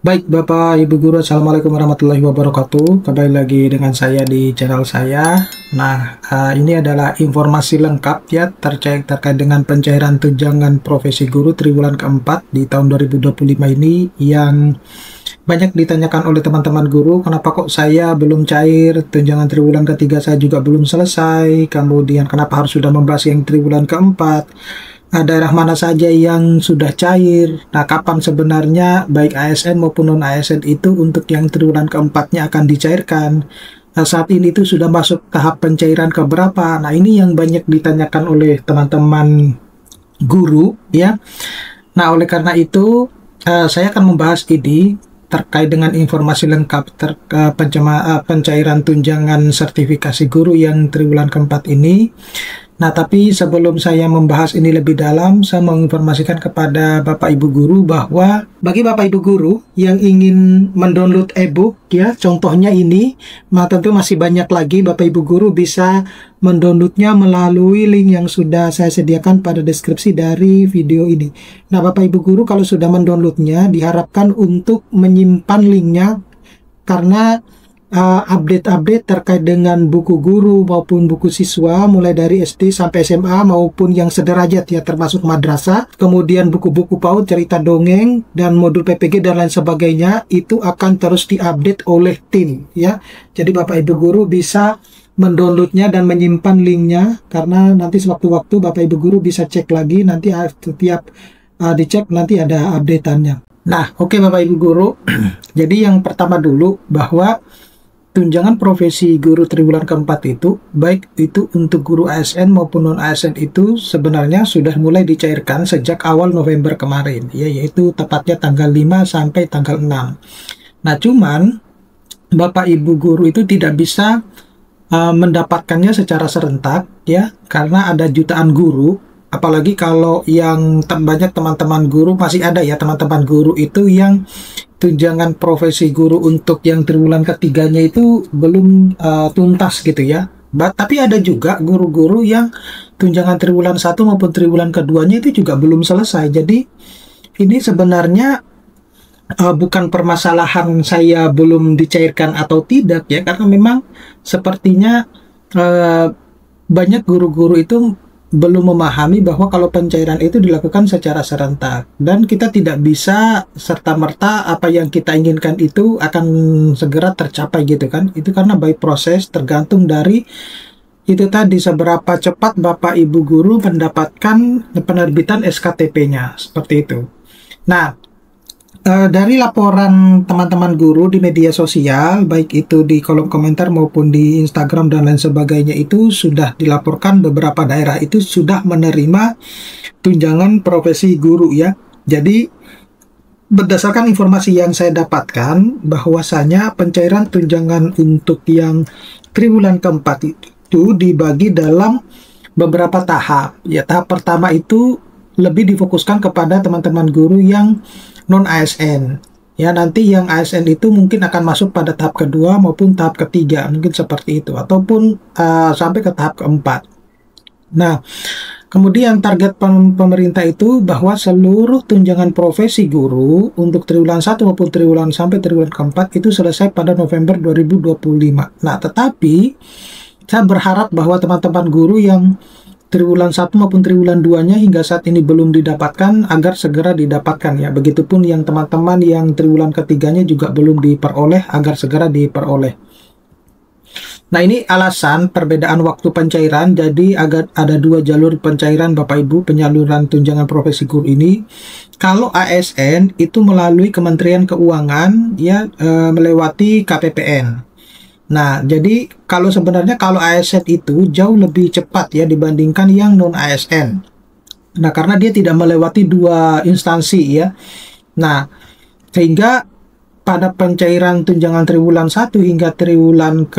Baik, Bapak Ibu Guru, Assalamualaikum warahmatullahi wabarakatuh. Kembali lagi dengan saya di channel saya. Nah, ini adalah informasi lengkap ya terkait dengan pencairan tunjangan profesi guru triwulan keempat di tahun 2025 ini yang banyak ditanyakan oleh teman-teman guru. Kenapa kok saya belum cair tunjangan triwulan ketiga, saya juga belum selesai. Kemudian kenapa harus sudah membahas yang triwulan keempat? Daerah mana saja yang sudah cair? Nah, kapan sebenarnya baik ASN maupun non-ASN itu untuk yang triwulan keempatnya akan dicairkan? Nah, saat ini itu sudah masuk tahap pencairan ke berapa? Nah, ini yang banyak ditanyakan oleh teman-teman guru ya. Nah, oleh karena itu saya akan membahas ini terkait dengan informasi lengkap pencairan tunjangan sertifikasi guru yang triwulan keempat ini. Nah, tapi sebelum saya membahas ini lebih dalam, saya menginformasikan kepada Bapak Ibu Guru bahwa bagi Bapak Ibu Guru yang ingin mendownload e-book ya, contohnya ini, tentu masih banyak lagi. Bapak Ibu Guru bisa mendownloadnya melalui link yang sudah saya sediakan pada deskripsi dari video ini. Nah, Bapak Ibu Guru kalau sudah mendownloadnya, diharapkan untuk menyimpan linknya karena update-update terkait dengan buku guru maupun buku siswa mulai dari SD sampai SMA maupun yang sederajat ya termasuk madrasah, kemudian buku-buku PAUD, cerita dongeng dan modul PPG dan lain sebagainya itu akan terus diupdate oleh tim ya. Jadi Bapak Ibu Guru bisa mendownloadnya dan menyimpan linknya karena nanti sewaktu-waktu Bapak Ibu Guru bisa cek lagi, nanti setiap dicek nanti ada updateannya. Nah, oke Bapak Ibu Guru. Jadi yang pertama dulu bahwa tunjangan profesi guru triwulan keempat itu, baik itu untuk guru ASN maupun non-ASN itu sebenarnya sudah mulai dicairkan sejak awal November kemarin, ya, yaitu tepatnya tanggal 5 sampai tanggal 6. Nah, cuman Bapak Ibu Guru itu tidak bisa mendapatkannya secara serentak, ya, karena ada jutaan guru. Apalagi kalau yang banyak teman-teman guru, masih ada ya teman-teman guru itu yang tunjangan profesi guru untuk yang triwulan ketiganya itu belum tuntas gitu ya. Tapi ada juga guru-guru yang tunjangan triwulan 1 maupun triwulan keduanya itu juga belum selesai. Jadi ini sebenarnya bukan permasalahan saya belum dicairkan atau tidak ya, karena memang sepertinya banyak guru-guru itu belum memahami bahwa kalau pencairan itu dilakukan secara serentak dan kita tidak bisa serta-merta apa yang kita inginkan itu akan segera tercapai gitu kan. Itu karena by proses tergantung dari itu tadi seberapa cepat Bapak Ibu Guru mendapatkan penerbitan SKTP-nya seperti itu. Nah, dari laporan teman-teman guru di media sosial, baik itu di kolom komentar maupun di Instagram dan lain sebagainya, itu sudah dilaporkan beberapa daerah itu sudah menerima tunjangan profesi guru ya. Jadi berdasarkan informasi yang saya dapatkan bahwasanya pencairan tunjangan untuk yang triwulan keempat itu dibagi dalam beberapa tahap. Ya, tahap pertama itu lebih difokuskan kepada teman-teman guru yang non-ASN ya, nanti yang ASN itu mungkin akan masuk pada tahap kedua maupun tahap ketiga, mungkin seperti itu, ataupun sampai ke tahap keempat. Nah, kemudian target pemerintah itu bahwa seluruh tunjangan profesi guru untuk triwulan 1 maupun triwulan sampai triwulan keempat itu selesai pada November 2025. Nah, tetapi saya berharap bahwa teman-teman guru yang triwulan 1 maupun triwulan 2-nya hingga saat ini belum didapatkan agar segera didapatkan ya. Begitupun yang teman-teman yang triwulan ketiganya juga belum diperoleh agar segera diperoleh. Nah, ini alasan perbedaan waktu pencairan. Jadi agar ada dua jalur pencairan Bapak Ibu penyaluran tunjangan profesi guru ini. Kalau ASN itu melalui Kementerian Keuangan ya, melewati KPPN. Nah, jadi kalau sebenarnya kalau ASN itu jauh lebih cepat ya dibandingkan yang non-ASN. Nah, karena dia tidak melewati dua instansi ya. Nah, sehingga pada pencairan tunjangan triwulan 1 hingga triwulan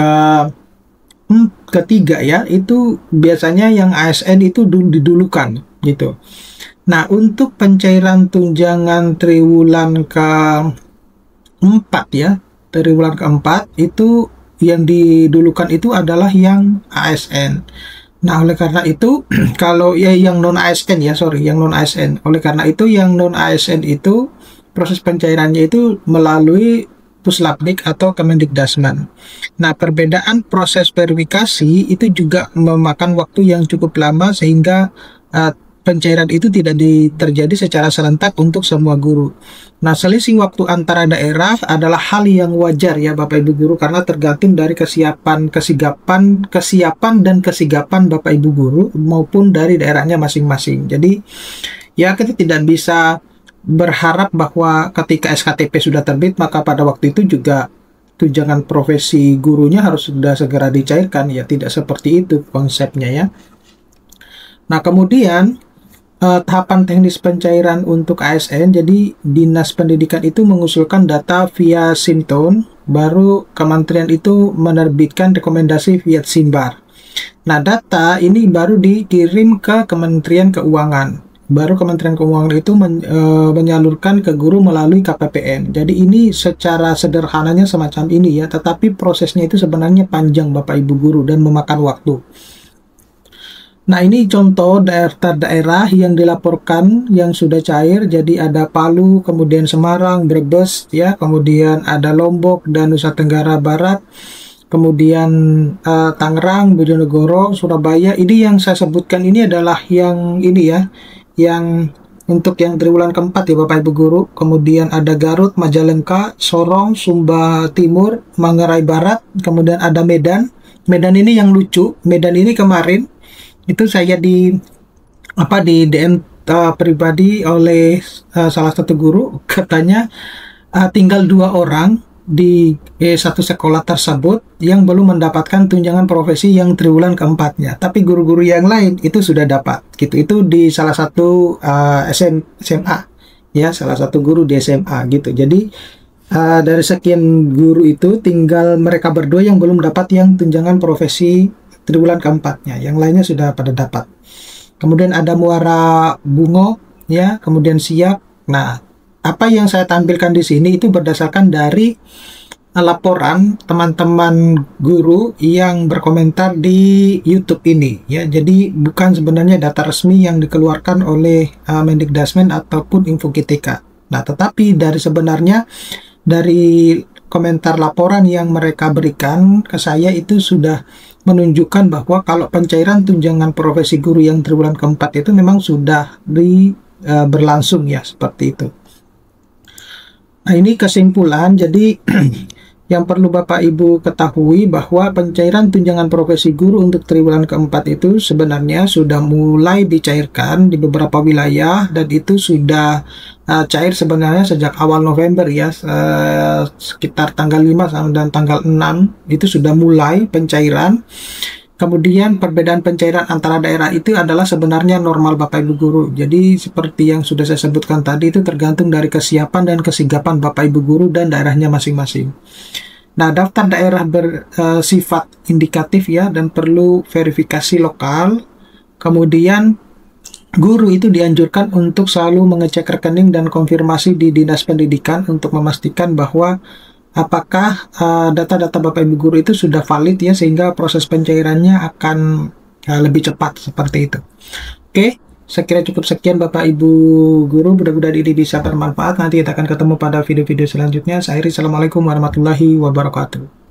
ketiga ya, itu biasanya yang ASN itu didulukan gitu. Nah, untuk pencairan tunjangan triwulan keempat ya, triwulan keempat itu yang didulukan itu adalah yang ASN. Nah, oleh karena itu kalau ya yang non ASN ya, sorry, yang non ASN. Oleh karena itu yang non ASN itu proses pencairannya itu melalui Puslapdik atau Kemendikdasmen. Nah, perbedaan proses verifikasi itu juga memakan waktu yang cukup lama sehingga pencairan itu tidak terjadi secara serentak untuk semua guru. Nah, selisih waktu antara daerah adalah hal yang wajar ya Bapak Ibu guru, karena tergantung dari kesiapan dan kesigapan Bapak Ibu guru maupun dari daerahnya masing-masing. Jadi ya kita tidak bisa berharap bahwa ketika SKTP sudah terbit maka pada waktu itu juga tunjangan profesi gurunya harus sudah segera dicairkan. Ya tidak seperti itu konsepnya ya. Nah, kemudian tahapan teknis pencairan untuk ASN, jadi Dinas Pendidikan itu mengusulkan data via Simton, baru Kementerian itu menerbitkan rekomendasi via Simbar. Nah, data ini baru dikirim ke Kementerian Keuangan. Baru Kementerian Keuangan itu menyalurkan ke guru melalui KPPN. Jadi ini secara sederhananya semacam ini ya, tetapi prosesnya itu sebenarnya panjang Bapak Ibu guru dan memakan waktu. Nah, ini contoh daftar daerah yang dilaporkan yang sudah cair. Jadi ada Palu, kemudian Semarang, Brebes ya, kemudian ada Lombok dan Nusa Tenggara Barat, kemudian Tangerang, Bojonegoro, Surabaya. Ini yang saya sebutkan ini adalah yang ini ya, yang untuk yang triwulan keempat ya Bapak Ibu guru. Kemudian ada Garut, Majalengka, Sorong, Sumba Timur, Manggarai Barat, kemudian ada Medan. Medan ini yang lucu. Medan ini kemarin itu saya di DM pribadi oleh salah satu guru, katanya tinggal 2 orang di satu sekolah tersebut yang belum mendapatkan tunjangan profesi yang triwulan keempatnya, tapi guru-guru yang lain itu sudah dapat gitu. Itu di salah satu SMA ya, salah satu guru di SMA gitu. Jadi dari sekian guru itu tinggal mereka berdua yang belum dapat yang tunjangan profesi triwulan keempatnya, yang lainnya sudah pada dapat. Kemudian ada Muara Bungo ya, kemudian Siak. Nah, apa yang saya tampilkan di sini itu berdasarkan dari laporan teman-teman guru yang berkomentar di YouTube ini ya. Jadi bukan sebenarnya data resmi yang dikeluarkan oleh Mendikdasmen ataupun Info GTK. Nah, tetapi sebenarnya dari komentar laporan yang mereka berikan ke saya itu sudah menunjukkan bahwa kalau pencairan tunjangan profesi guru yang triwulan keempat itu memang sudah berlangsung ya, seperti itu. Nah, ini kesimpulan. Jadi yang perlu Bapak Ibu ketahui bahwa pencairan tunjangan profesi guru untuk triwulan keempat itu sebenarnya sudah mulai dicairkan di beberapa wilayah, dan itu sudah cair sebenarnya sejak awal November ya, sekitar tanggal 5 dan tanggal 6 itu sudah mulai pencairan. Kemudian perbedaan pencairan antara daerah itu adalah sebenarnya normal Bapak Ibu guru. Jadi seperti yang sudah saya sebutkan tadi, itu tergantung dari kesiapan dan kesigapan Bapak Ibu guru dan daerahnya masing-masing. Nah, daftar daerah bersifat indikatif ya, dan perlu verifikasi lokal. Kemudian guru itu dianjurkan untuk selalu mengecek rekening dan konfirmasi di Dinas Pendidikan untuk memastikan bahwa apakah data-data Bapak Ibu guru itu sudah valid ya, sehingga proses pencairannya akan lebih cepat seperti itu. Oke, saya kira cukup sekian Bapak Ibu guru, mudah-mudahan ini bisa bermanfaat. Nanti kita akan ketemu pada video-video selanjutnya. Saya Iri, assalamualaikum warahmatullahi wabarakatuh.